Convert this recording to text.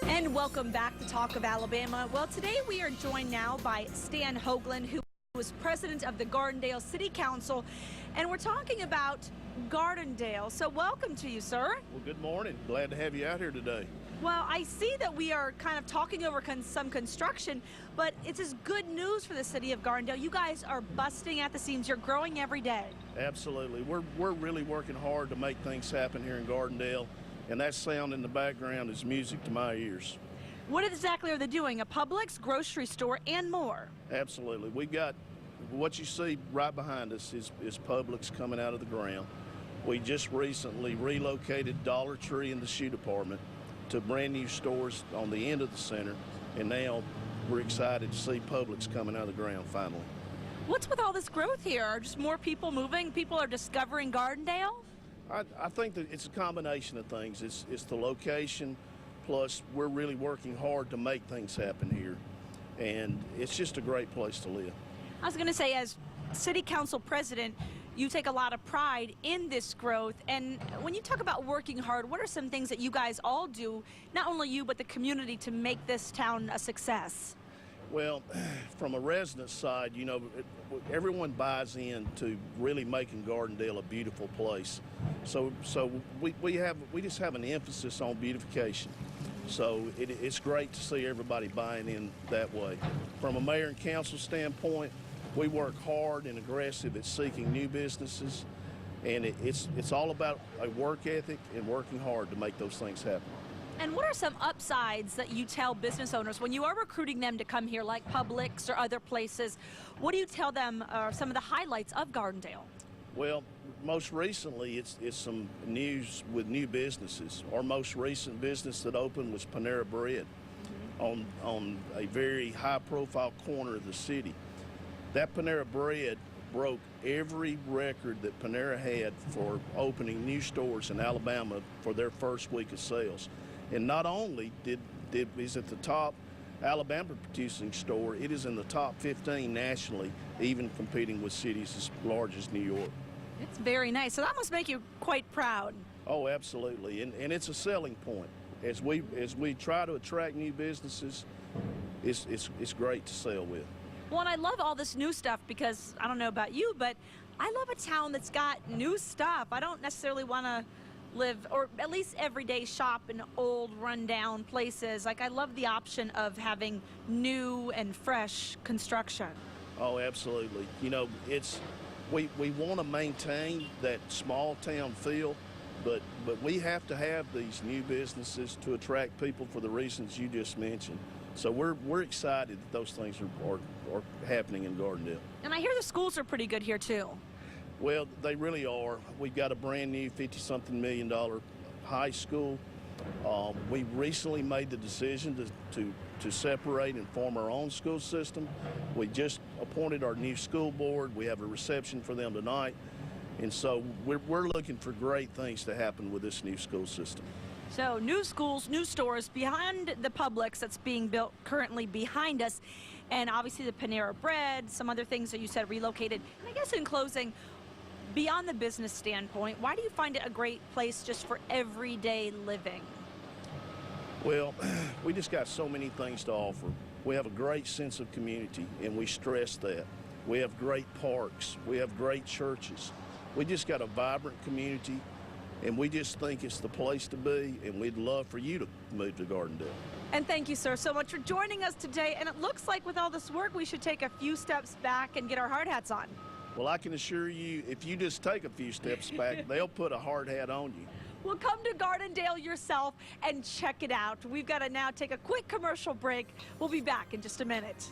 And welcome back to Talk of Alabama. Well, today we are joined now by Stan Hoagland, who was president of the Gardendale City Council, and we're talking about Gardendale. So welcome to you, sir. Well, good morning. Glad to have you out here today. Well, I see that we are kind of talking over some construction, but it's just good news for the city of Gardendale. You guys are busting at the seams. You're growing every day. Absolutely. We're really working hard to make things happen here in Gardendale, and that sound in the background is music to my ears. What exactly are they doing? A Publix, grocery store, and more? Absolutely. We've got what you see right behind us is Publix coming out of the ground. We just recently relocated Dollar Tree and the shoe department to brand new stores on the end of the center, and now we're excited to see Publix coming out of the ground finally. What's with all this growth here? Are just more people moving? People are discovering Gardendale? I think that it's a combination of things. It's the location, plus we're really working hard to make things happen here, and it's just a great place to live. I was going to say, as City Council President, you take a lot of pride in this growth, and when you talk about working hard, what are some things that you guys all do, not only you but the community, to make this town a success? Well, from a resident side, you know, everyone buys into really making Gardendale a beautiful place. So we just have an emphasis on beautification. So it's great to see everybody buying in that way. From a mayor and council standpoint, we work hard and aggressive at seeking new businesses, and it's all about a work ethic and working hard to make those things happen. And what are some upsides that you tell business owners when you are recruiting them to come here, like Publix or other places? What do you tell them are some of the highlights of Gardendale? Well, most recently it's some news with new businesses. Our most recent business that opened was Panera Bread on a very high-profile corner of the city. That Panera Bread broke every record that Panera had for opening new stores in Alabama for their first week of sales. And not only is it the top Alabama producing store, it is in the top 15 nationally, even competing with cities as large as New York. It's very nice. So that must make you quite proud. Oh, absolutely. And it's a selling point. As we try to attract new businesses, it's great to sell with. Well, and I love all this new stuff because, I don't know about you, but I love a town that's got new stuff. I don't necessarily want to live, or at least every day shop in old, rundown places. Like, I love the option of having new and fresh construction. Oh, absolutely. You know, we want to maintain that small town feel, but we have to have these new businesses to attract people for the reasons you just mentioned. So we're excited that those things are happening in Gardendale. And I hear the schools are pretty good here too. Well, they really are. We've got a brand new $50-something million high school. We recently made the decision to separate and form our own school system. We just appointed our new school board. We have a reception for them tonight. And so we're looking for great things to happen with this new school system. So new schools, new stores behind the Publix that's being built currently behind us, and obviously the Panera Bread, some other things that you said relocated. And I guess in closing, beyond the business standpoint, why do you find it a great place just for everyday living? Well, we just got so many things to offer. We have a great sense of community, and we stress that. We have great parks. We have great churches. We just got a vibrant community, and we just think it's the place to be, and we'd love for you to move to Gardendale. And thank you, sir, so much for joining us today. And it looks like with all this work, we should take a few steps back and get our hard hats on. Well, I can assure you, if you just take a few steps back, they'll put a hard hat on you. Well, come to Gardendale yourself and check it out. We've got to now take a quick commercial break. We'll be back in just a minute.